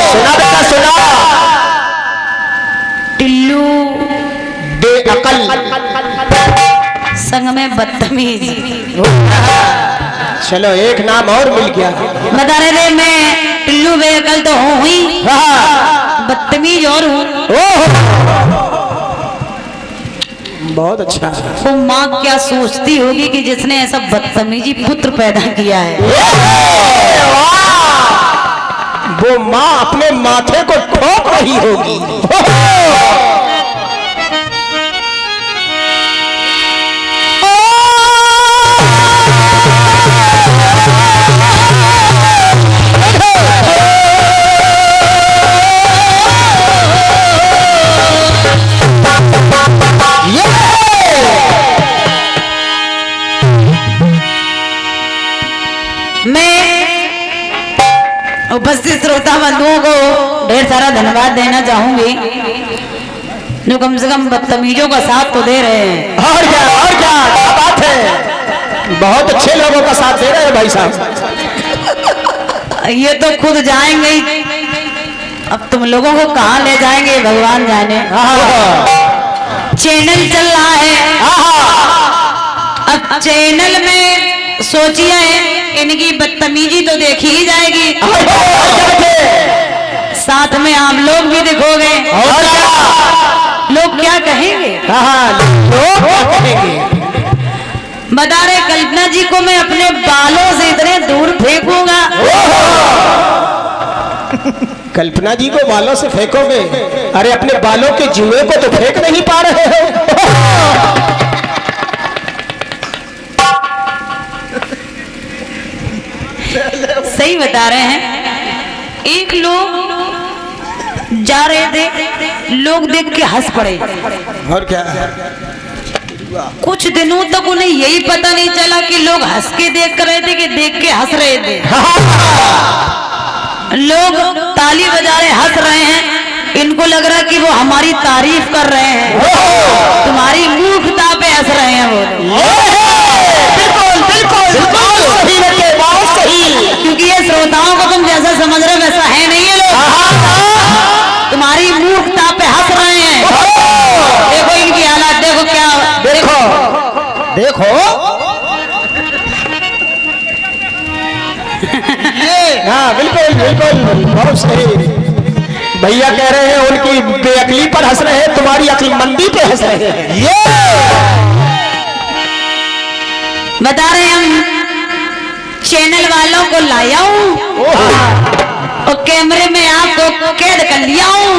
सुना बेटा सुना। टिल्लू बेअकल, संग में बदतमीज। चलो एक नाम और मिल गया। बता रहे थे मैं टिल्लू बेअकल तो हूँ ही, बदतमीज और हूँ। बहुत अच्छा। वो माँ क्या सोचती होगी कि जिसने ऐसा बदतमीजी पुत्र पैदा किया है। वो माँ अपने माथे को ठोक रही होगी। उपस्थित श्रोता बंधुओं को ढेर सारा धन्यवाद देना चाहूंगी जो कम से कम बदतमीजों का साथ तो दे रहे हैं। और क्या बात है, बहुत अच्छे लोगों का साथ दे रहे हैं भाई साहब। ये तो खुद जाएंगे ही, अब तुम लोगों को कहाँ ले जाएंगे भगवान जाने। चैनल चल रहा है, अब चैनल में सोचिए इनकी बदतमीजी तो देखी ही जाएगी, साथ में आप लोग भी दिखोगे। लोग क्या कहेंगे? लोग कहेंगे। बता रहे कल्पना जी को मैं अपने बालों से इतने दूर फेंकूंगा। कल्पना जी को बालों से फेंकोगे? अरे अपने बालों के जुए को तो फेंक नहीं पा रहे हो। सही बता रहे हैं। एक लोग जा रहे थे, लोग देख के हंस पड़े। और क्या? कुछ दिनों तक उन्हें यही पता नहीं चला कि लोग हंस के देख रहे थे कि देख के हंस रहे थे। लोग ताली बजा रहे हंस रहे हैं, इनको लग रहा कि वो हमारी तारीफ कर रहे हैं, तुम्हारी मूर्खता पे हंस रहे हैं वो। क्योंकि ये श्रोताओं को तुम जैसा समझ रहे वैसा है नहीं है, लोग तुम्हारी मूर्खता पे हंस रहे हैं। देखो इनकी हालत देखो क्या, देखो हाँ बिल्कुल बहुत सही। भैया कह रहे हैं उनकी बेअकली पर हंस रहे हैं, तुम्हारी अक्लमंदी पे हंस रहे हैं। ये बता रहे हम चैनल वालों को लाया हूँ और कैमरे में आपको कैद कर लिया हूँ।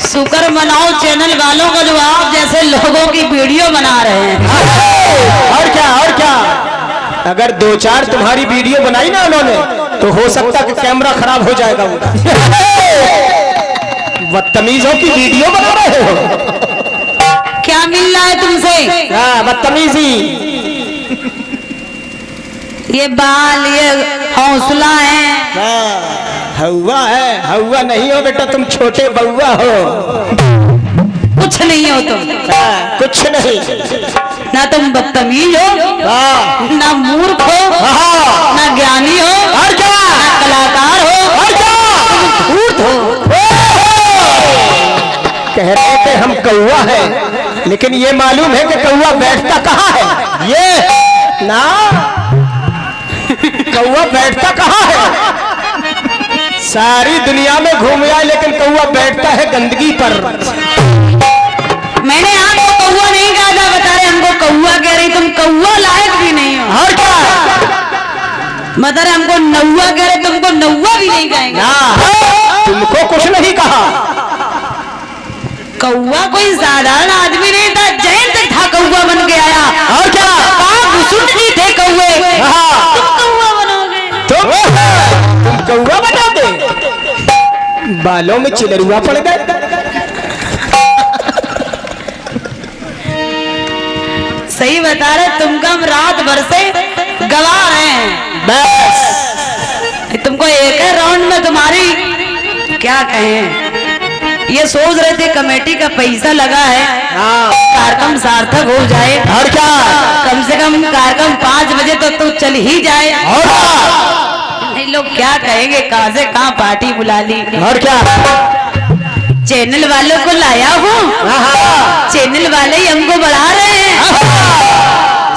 शुक्र मनाओ चैनल वालों को जो आप जैसे लोगों की वीडियो बना रहे हैं। और क्या अगर दो चार तुम्हारी वीडियो बनाई ना उन्होंने तो हो सकता कि कैमरा खराब हो जाएगा उनका। बदतमीजों की वीडियो बना रहे हो, क्या मिल रहा है तुमसे? बदतमीजी। ये बाल ये हौसला है। हौवा नहीं हो बेटा, तुम छोटे बउआ हो। कुछ नहीं हो तुम, कुछ नहीं। ना तुम बदतमीज हो, ना मूर्ख हो, ना ज्ञानी हो, और क्या? ना कलाकार हो, और क्या? धूर्त हो। कह रहे थे हम कौवा है, लेकिन ये मालूम है कि कौवा बैठता कहाँ है। ये ना कौवा बैठता कहाँ है? सारी दुनिया में घूम आए लेकिन कौवा बैठता है गंदगी पर। मैंने आपको कौवा नहीं कहा था, बता रहे हमको कौवा कह रही, तुम कौवा लायक भी नहीं हो। और क्या? बता रहे हमको नौवा कह रहे, तुमको नौवा भी नहीं कहेंगे। तुमको कुछ नहीं कहा। कौवा कोई साधारण आदमी नहीं था, जयंत था कौवा बन के आया। और क्या? जी थे कौवे, तुम कौवा बनोगे। तुम कौवा बनोगे? बालों में चिलरुआ पड़ गए। सही बता रहे, तुमको हम रात भर से गवा रहे हैं। बस तुमको एक राउंड में तुम्हारी क्या कहें, ये सोच रहे थे कमेटी का पैसा लगा है, कार्यक्रम सार्थक हो जाए। और क्या? कम से कम कार्यक्रम 5 बजे तो चल ही जाए। और लोग क्या कहेंगे, कहां से कहां पार्टी बुला ली। और क्या? चैनल वालों को लाया हूँ, चैनल वाले ही हमको बढ़ा रहे हैं।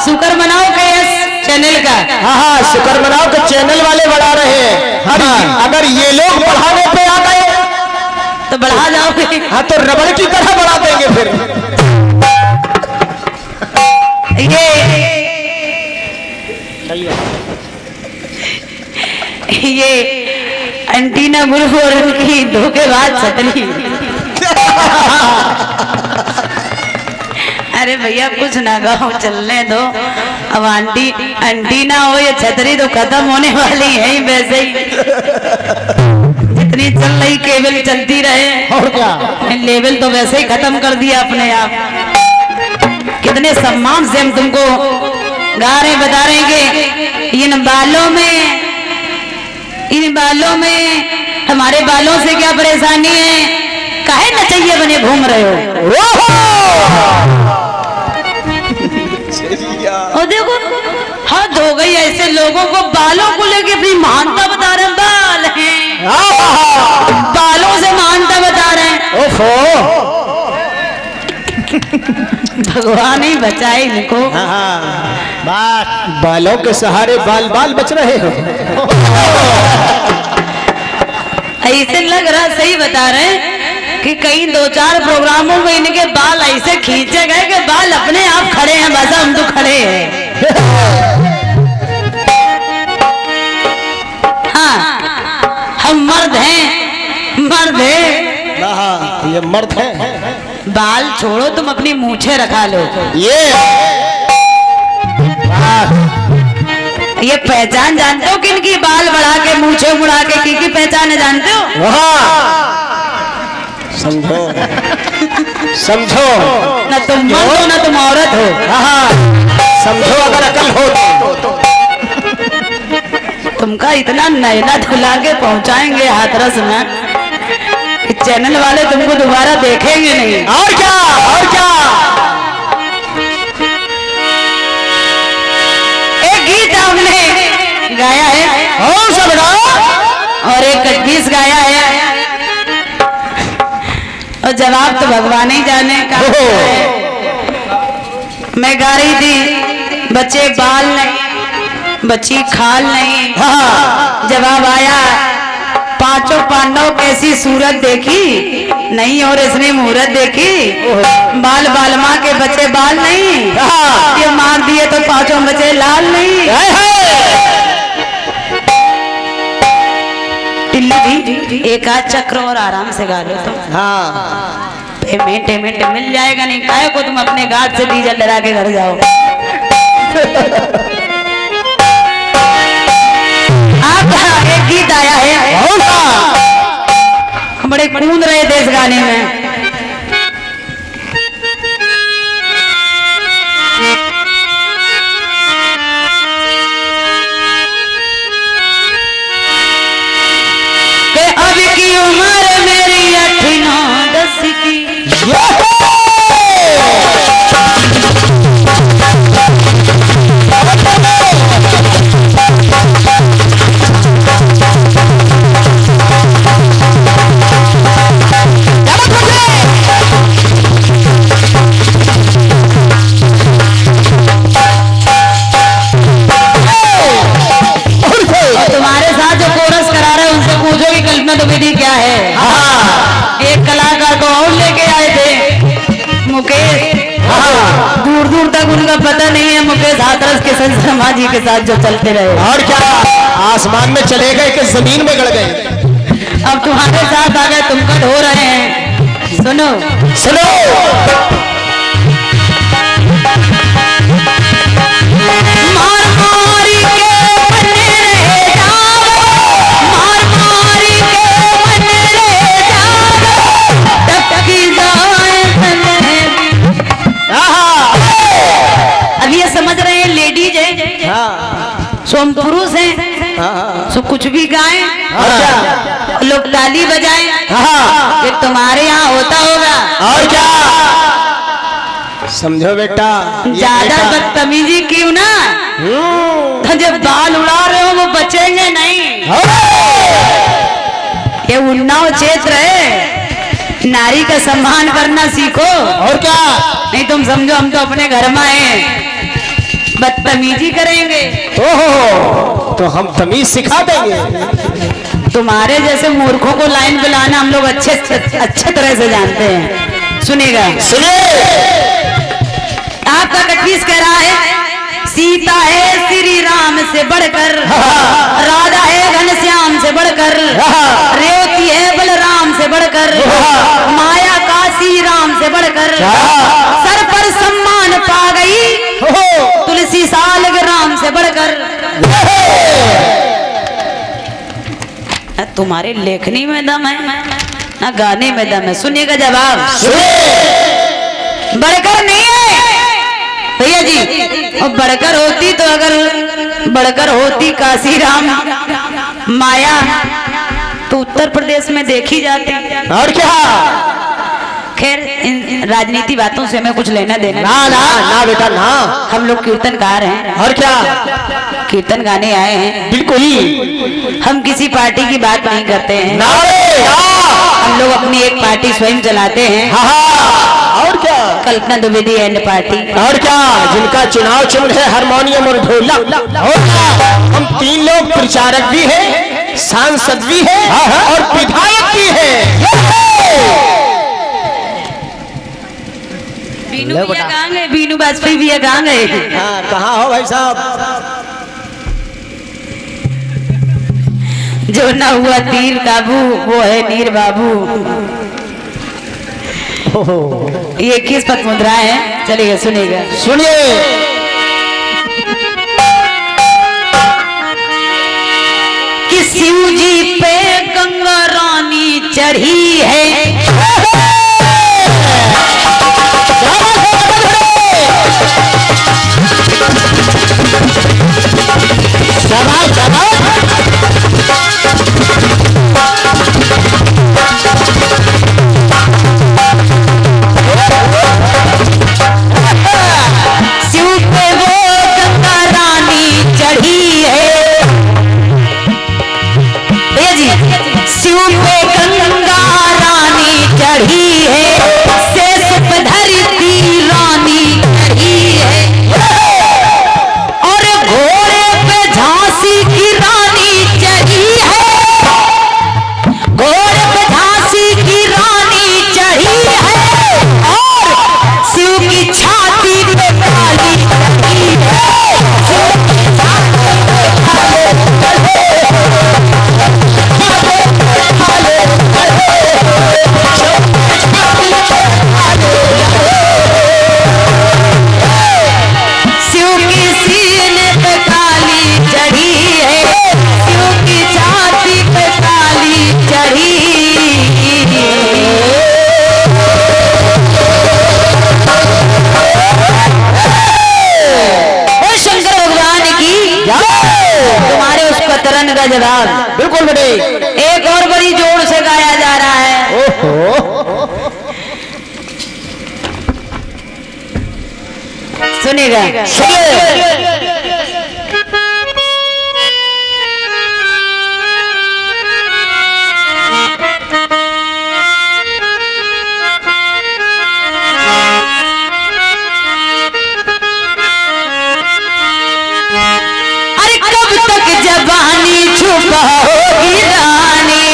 शुक्र मनाओ चैनल का। हाँ, शुक्र मनाओ कि चैनल वाले बढ़ा रहे हैं। अगर ये लोग बढ़ाने पे आ गए तो बढ़ा जाओगे। हाँ, तो रबड़ की तरह बढ़ा देंगे फिर। ये एंटीना ग्रुप और उनकी धोखेबाज छतरी। अरे भैया कुछ ना गाओ, चलने दो। अब आंटी ना हो या छतरी तो खत्म होने वाली है ही वैसे ही। जितनी चल रही केबल चलती रहे, और क्या? लेवल तो वैसे ही खत्म कर दिया अपने आप। कितने सम्मान से हम तुमको गा रहे बता रहे कि इन बालों में हमारे बालों से क्या परेशानी है, काहे नचैया बने घूम रहे हो। और देखो हद हो गई, ऐसे लोगों को बालों को लेके अपनी महानता बता रहे हैं। बाल हैं, बालों से महानता बता रहे हैं। ओफो, भगवान ही बचाए इनको। बालों के सहारे बाल बाल बच रहे हो। ऐसे लग रहा, सही बता रहे हैं कि कई 2-4 प्रोग्रामों में इनके बाल ऐसे खींचे गए कि बाल अपने आप खड़े हैं। बस हम तो खड़े हैं। हाँ, हम मर्द हैं, मर्द हैं। हाँ, ये मर्द है। बाल छोड़ो, तुम अपनी मूछें रखा लो। ये पहचान जानते हो किनकी? बाल बढ़ा के मूछें मुड़ा के की पहचान है, जानते हो? समझो समझो, ना तुम मर्द हो ना तुम औरत हो। समझो अगर अकल हो तो। तुमका इतना नैना धुला के पहुंचाएंगे हाथरस में कि चैनल वाले तुमको दोबारा देखेंगे नहीं। और क्या? और क्या? एक गीत हमने गाया है और एक कटपीस गाया है, और जवाब तो भगवान ही जाने का है। मैं गा रही थी, बच्चे बाल नहीं, बच्ची खाल नहीं। जवाब आया, 5 पांडव कैसी सूरत देखी नहीं, और इसने मुहूर्त देखी। बाल बालमा के बच्चे बाल नहीं, ये मार दिए तो 5 बच्चे लाल नहीं। टिल्ली एक आध चक्र और आराम से गा लो तो। पेमेंट मिल जाएगा, नहीं काहे को तुम अपने गाज से डीजल डरा के घर जाओ। आप एक गीत आया है, बड़े कूद रहे थे इस गाने में। अब की उम्र मेरी 8-9-10 की, तुम्हारे साथ जो कोरस करा रहे हैं उनसे पूछो कि कल्पना द्विवेदी क्या है। एक कलाकार को और लेके आए थे, मुकेश। दूर दूर तक उनका पता नहीं है मुकेश हाथरस किशन शर्मा जी के साथ जो चलते रहे। और क्या? आसमान में चले गए कि जमीन में गड़ गए। अब तुम्हारे साथ आ गए, तुमको ढो रहे हैं। सुनो सुनो, मार मारी के बने रहे जागो, मार मारी के बने रहे जागो, टपकी जाए तने। अब ये समझ रहे हैं लेडीज है, सो हम पुरुष हैं, सो कुछ भी गाएं, लोग ताली बजाएं, ये तुम्हारे यहाँ होता होगा। और क्या? समझो बेटा, ज्यादा बदतमीजी क्यों ना, तो जब बाल उड़ा रहे हो वो बचेंगे नहीं। ये उन्नाव क्षेत्र है, नारी का सम्मान करना सीखो। और क्या, नहीं तुम समझो हम तो अपने घर में हैं, बदतमीजी करेंगे। ओहो, तो हम तमीज सिखा देंगे। तुम्हारे जैसे मूर्खों को लाइन पे लाना हम लोग अच्छे तरह से जानते हैं। सुनेगा, सुनिए। आपका कटवीस कह रहा है, सीता है श्री राम से बढ़कर, राधा है घनश्याम से बढ़कर, रेवती है बलराम से बढ़कर, माया काशी राम से बढ़कर, सर पर सम्मान पा गई तुलसी सालग राम से बढ़कर। तुम्हारे लेखनी में दम है ना गाने में दम है। सुनिएगा जवाब, बढ़कर नहीं है भैया जी। और बढ़कर होती तो अगर बढ़कर होती काशी राम माया तो उत्तर प्रदेश में देखी जाती। और क्या, खैर इन राजनीति बातों से हमें कुछ लेना देना ना ना ना बेटा ना, हम लोग कीर्तनकार हैं। और क्या, कीर्तन गाने आए हैं। बिल्कुल। हम किसी पार्टी की बात नहीं करते हैं, ना रे, ना। हम लोग अपनी एक पार्टी स्वयं चलाते हैं। और क्या, कल्पना द्विवेदी एंड पार्टी। और क्या, जिनका चुनाव चिन्ह है हारमोनियम और ढोलक। और क्या, हम 3 लोग प्रचारक भी हैं, सांसद भी हैं और विधायक भी हैं। बीनू भैया कहाँ गए? बीनू वाजपेयी भैया कहाँ गए? हाँ, कहाँ हो भाई साहब? जो ना हुआ तीर काबू वो है नीर बाबू। ये किस पद मुद्रा है? चलिएगा सुनिएगा, सुनिए। कि शिव जी पे गंगा रानी चढ़ी है, जवाब बिल्कुल बेटे। एक और बड़ी जोर से गाया जा रहा है। ओहो, सुनिएगा, सुनिए। जवानी छुपाओगी रानी,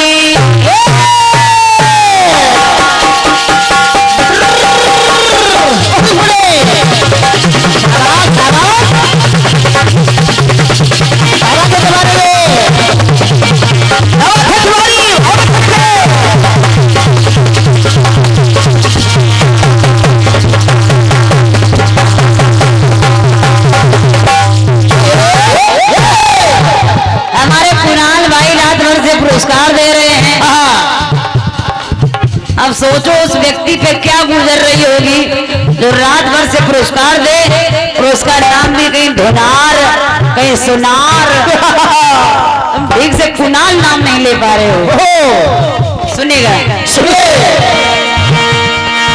पुरस्कार दे रहे हैं। अब सोचो उस व्यक्ति पे क्या गुजर रही होगी जो रात भर से पुरस्कार दे। पुरस्कार नाम भी कहीं धुनार कहीं सुनार, तुम ठीक से कुणाल नाम नहीं ले पा रहे हो। सुनेगा,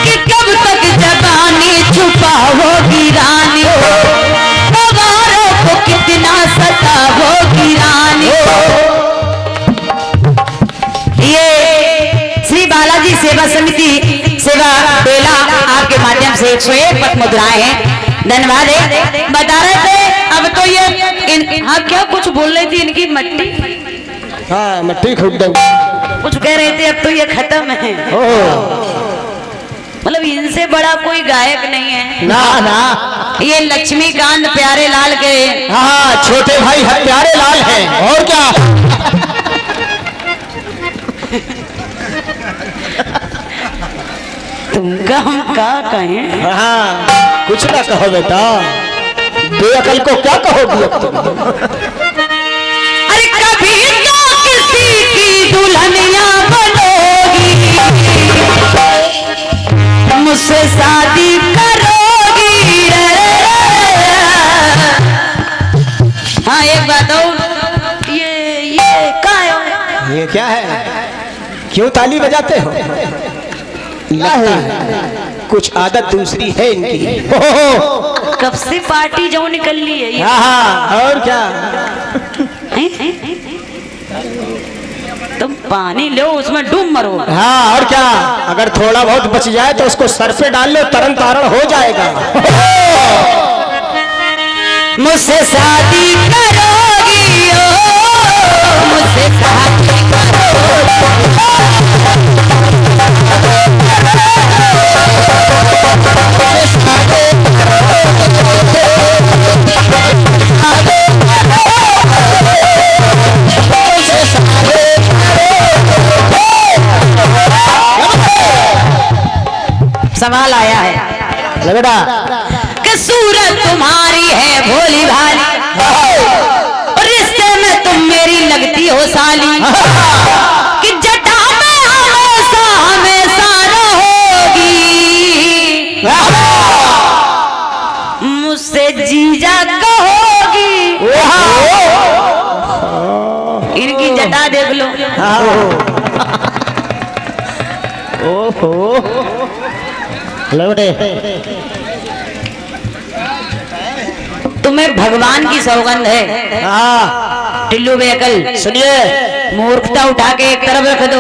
कि कब तक जवानी छुपाओगी रानी, बवारों को कितना सताओगी रानी, से 101 पट मुद्राएं हैं। धन्यवाद है। बता रहे थे अब तो ये हाँ क्या कुछ बोल रही थी इनकी मट्टी, हाँ मट्टी खूब दो। कुछ कह रहे थे अब तो ये खत्म है। मतलब इनसे बड़ा कोई गायक नहीं है ना ना, ये लक्ष्मीकांत प्यारे लाल के हाँ छोटे भाई है प्यारे लाल हैं। और क्या तुमका हम क्या कहें। हाँ कुछ ना कहो बेटा, बेअकल को क्या कहोगी अब तुम। अरे कभी तो किसी की दुल्हनिया बनोगी, मुझसे शादी करोगी। हाँ एक बात और, ये क्या है? ये क्या है, क्यों ताली बजाते हो? लगता है कुछ आदत दूसरी है इनकी। कब से पार्टी जो निकल ली है ये। हाँ और क्या। तुम पानी लो उसमें डूब मरो। हाँ और क्या, अगर थोड़ा बहुत बच जाए तो उसको सर पे डाल लो, तरन तारण हो जाएगा। मुझसे शादी करोगी ओ, मुझसे शादी करोगी। सवाल आया है बेटा कि सूरत तुम्हारी है भोली भाली, रिश्ते में तुम मेरी लगती हो साली, कि जटा में हमेशा हमेशा रहोगी, मुझसे जीजा कहोगी। इनकी जटा देख लो। ओहो लौटे, तुम्हें भगवान की सौगंध है। हाँ टिल्लू बेअकल सुनिए, मूर्खता उठा के एक तरफ रख दो।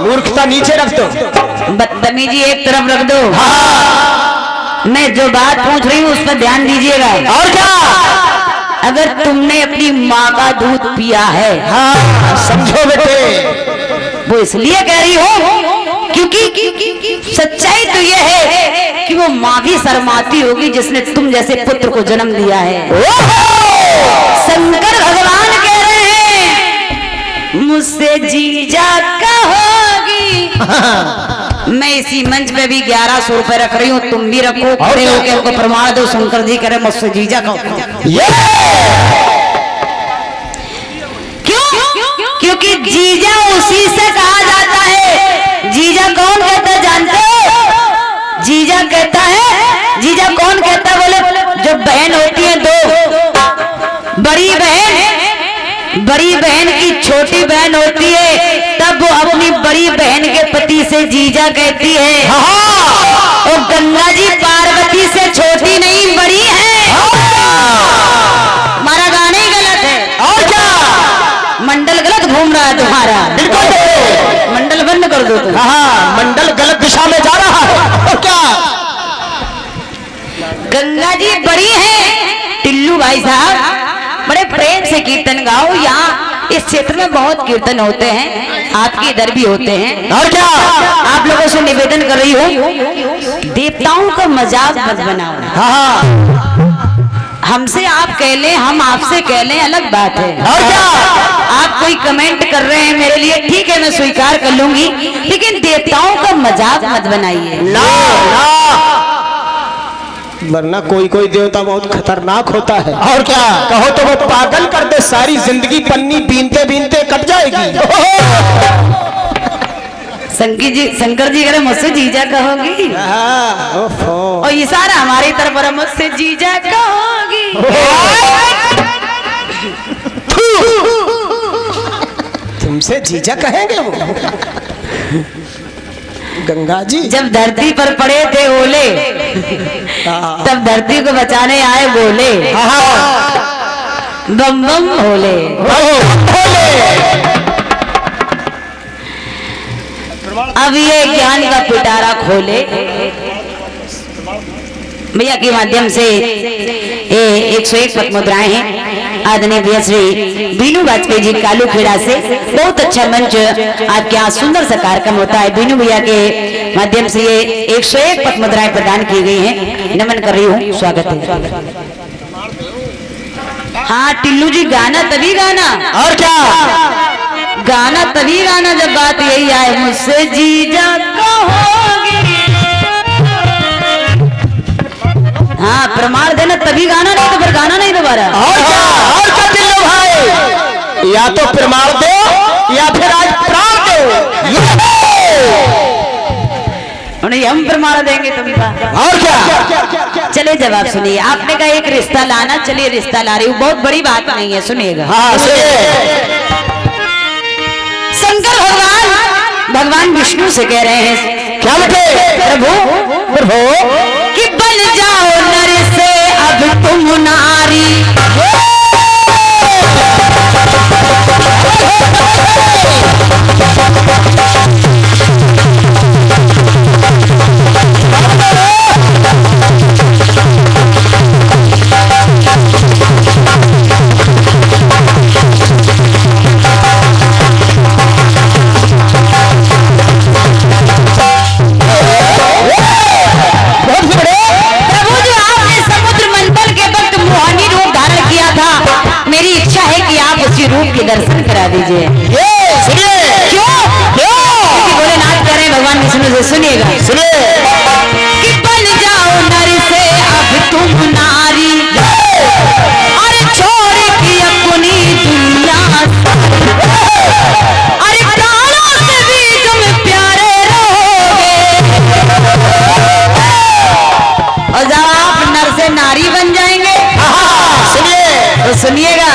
मूर्खता नीचे रख दो, बदतमीजी एक तरफ रख दो। मैं जो बात पूछ रही हूँ उस पर ध्यान दीजिएगा। और क्या, अगर तुमने अपनी माँ का दूध पिया है, हाँ समझो बेटे, वो इसलिए कह रही हो क्योंकि सच्चाई तो ये है कि वो माँ भी शर्माती होगी जिसने तुम जैसे पुत्र को जन्म दिया है। शंकर भगवान कह रहे हैं मुझसे जीजा कहोगी। मैं इसी मंच पे भी 1100 रुपए रख रही हूँ, तुम भी रखो, खड़े होकर उनको प्रमाण दो। शंकर जी कह रहे मुझसे जीजा कहो। क्योंकि जीजा उसी से कहा जाता है। जीजा कौन कहता है जानते हो? जीजा कहता है, जीजा कौन कहता है बोले, जो बहन होती है दो, बड़ी बहन की छोटी बहन होती है, तब वो अपनी बड़ी बहन के पति से जीजा कहती है। और गंगा जी पार्वती से छोटी नहीं बड़ी है। हमारा गाना ही गलत है। और क्या, मंडल गलत घूम रहा है तुम्हारा। बिल्कुल मंडल बंद कर दो तुम। हाँ मंडल गलत दिशा में जा रहा है। और क्या, गंगा जी बड़ी है। टिल्लू भाई साहब बड़े प्रेम से कीर्तन गाओ। यहाँ इस क्षेत्र में बहुत कीर्तन होते हैं, आपके इधर भी होते हैं। और क्या, आप लोगों से निवेदन कर रही हूँ, देवताओं का मजाक मत बनाओ। हाँ हमसे आप कह लें, हम आपसे कह लें, अलग बात है। और क्या, आप कोई कमेंट कर रहे हैं मेरे लिए, ठीक है मैं स्वीकार कर लूंगी, लेकिन देवताओं का मजाक मत बनाइए। ना वरना कोई कोई देवता बहुत खतरनाक होता है। और क्या, कहो तो वो पागल कर दे, सारी जिंदगी पन्नी बीनते बीनते कट जाएगी। शंकर जी कह रहे मुझसे जीजा कहोगी, और इशारा हमारी तरफ है, मुझसे जीजा कहोगी। तुमसे जीजा कहेंगे वो? गंगा जी जब धरती पर पड़े थे ओले, तब धरती को बचाने आए बोले, बम बम भोले। अब ये ज्ञान का पिटारा खोले, भैया के माध्यम से ये 101 पद मुद्राएं हैं। आदरणीय भैया श्री बीनू वाजपेयी जी कालू खेड़ा से बहुत अच्छा मंच आपके यहाँ सुंदर सा कार्यक्रम होता है। बीनू भैया के माध्यम से ये 101 पद मुद्राएं प्रदान की गई हैं। नमन कर रही हूँ, स्वागत है। हाँ टिल्लू जी, गाना तभी गाना और क्या, गाना तभी गाना जब बात यही आए, मुझसे जीजा कहोगे। हाँ प्रमाण देना तभी गाना, नहीं तो फिर गाना नहीं दोबारा। और क्या टिल्लू भाई, या तो प्रमाण दो या फिर आज प्राण दो। नहीं हम प्रमाण देंगे तुमका। और क्या, चलिए जवाब सुनिए। आपने कहा एक रिश्ता लाना, चलिए रिश्ता ला रही हूँ, बहुत बड़ी बात नहीं है, सुनिएगा। हाँ सुनिए। शंकर भगवान विष्णु से कह रहे हैं, क्या बटे प्रभु कि बन जाओ नर से अब तुम नारी। रूप के दर्शन करा दीजिए। सुनिए, क्यों बोले नाच कर रहे हैं भगवान विष्णु से, सुनिएगा। सुनिए, कि बन जाओ नर से अब तुम नारी, अरे छोड़ की अपनी दुनिया, अरे प्राणों से भी तुम प्यारे रहोगे। और जब आप नर से नारी बन जाएंगे, सुनिए तो सुनिएगा।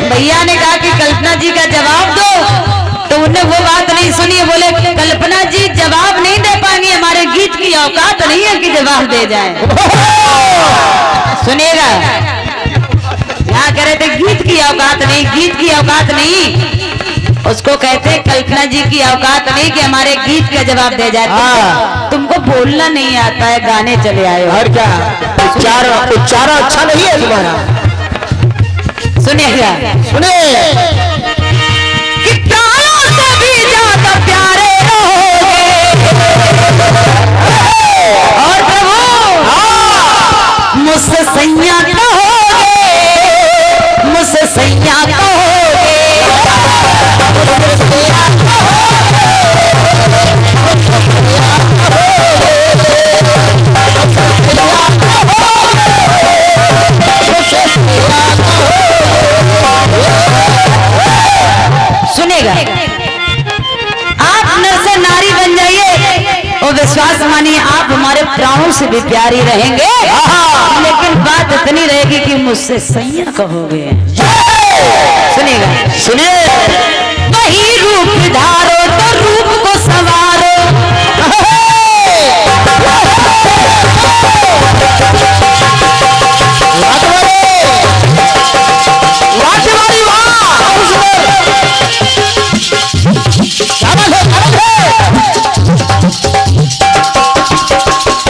भैया ने कहा कि कल्पना जी का जवाब दो, तो उन्हें वो बात नहीं सुनी। बोले कल्पना जी जवाब नहीं दे पाएंगे, हमारे गीत की औकात नहीं है कि जवाब दे जाए। सुनिएगा, यहाँ कह रहे थे गीत की औकात नहीं, गीत की औकात नहीं, उसको कहते हैं कल्पना जी की औकात नहीं कि हमारे गीत का जवाब दे जाए। तुमको बोलना नहीं आता है, गाने चले आए। और क्या, उच्चारण अच्छा नहीं है तुम्हारा। सुनिएगा, सुनिए, कि प्राणों से भी ज्यादा प्यारे रहोगे। और प्रभु मुझसे सैया कहोगे, मुझसे सैया कहोगे। सुनेगा, आप नर से नारी बन जाइए और विश्वास मानिए आप हमारे प्राणों से भी प्यारी रहेंगे। लेकिन बात इतनी रहेगी कि मुझसे सैया कहोगे। सुनिएगा, सुनिए, वही रूप धारो तो रूप को संवारो।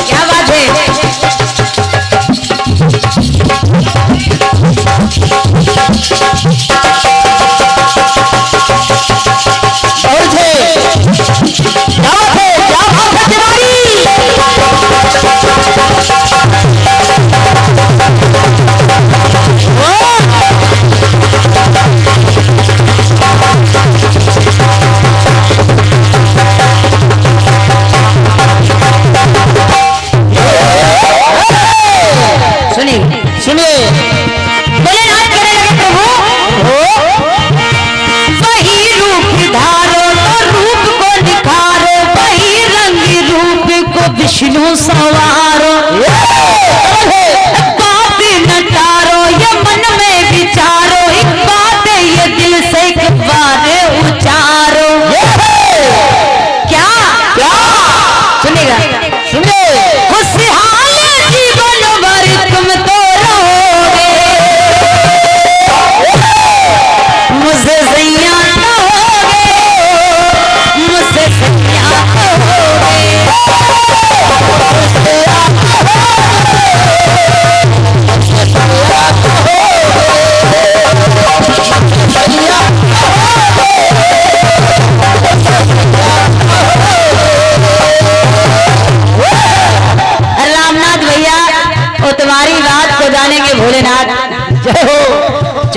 क्या बात है, क्या बात है, क्या बात है।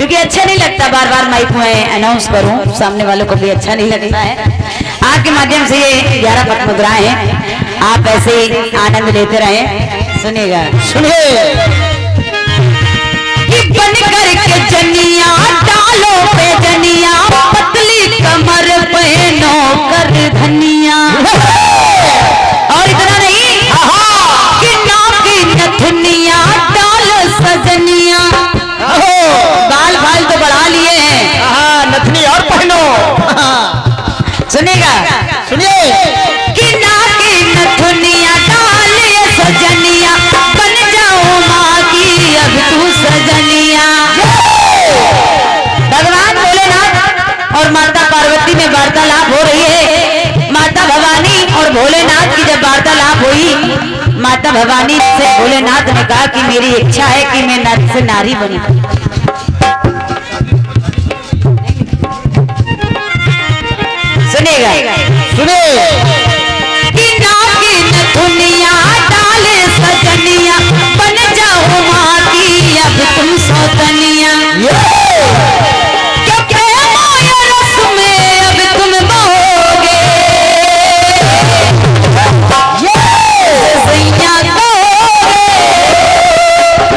क्योंकि अच्छा नहीं लगता बार बार माइक में अनाउंस करूं, सामने वालों को भी अच्छा नहीं लगता है। आपके माध्यम से ये 11 पट मुद्राएं हैं, आप ऐसे ही आनंद लेते रहें। सुनिएगा, सुनिए। कि बन करके जनिया डालो पे जनिया, पतली कमर पहनो कर धनिया। और इतना नहीं कि नाक की नथुनिया डालो सजनिया। बाल बाल तो बढ़ा लिए हैं, नथनी और पहनो। सुनेगा, सुनिए। कि नाक की नथुनिया डाले सजनिया, बन जाओ माँ की अब तू सजनिया। भगवान भोलेनाथ और माता पार्वती में वार्तालाप हो रही है। माता भवानी और भोलेनाथ की जब वार्तालाप हुई, माता भवानी से भोलेनाथ ने कहा कि मेरी इच्छा है कि मैं नर से नारी बनूं। सुनेगा, सुनिए। कि नाक की नथुनिया डाले सजनिया, बन जाओ माँ की अब तुम सौतनिया। क्योंकि माया रस में अब तुम बहोगे, सैया कहोगे,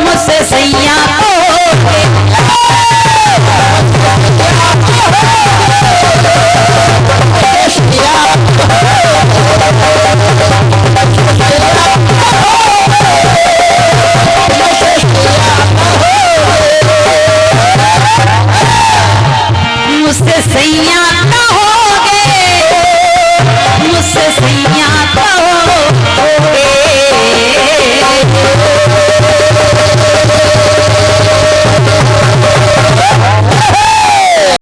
मुझसे सैया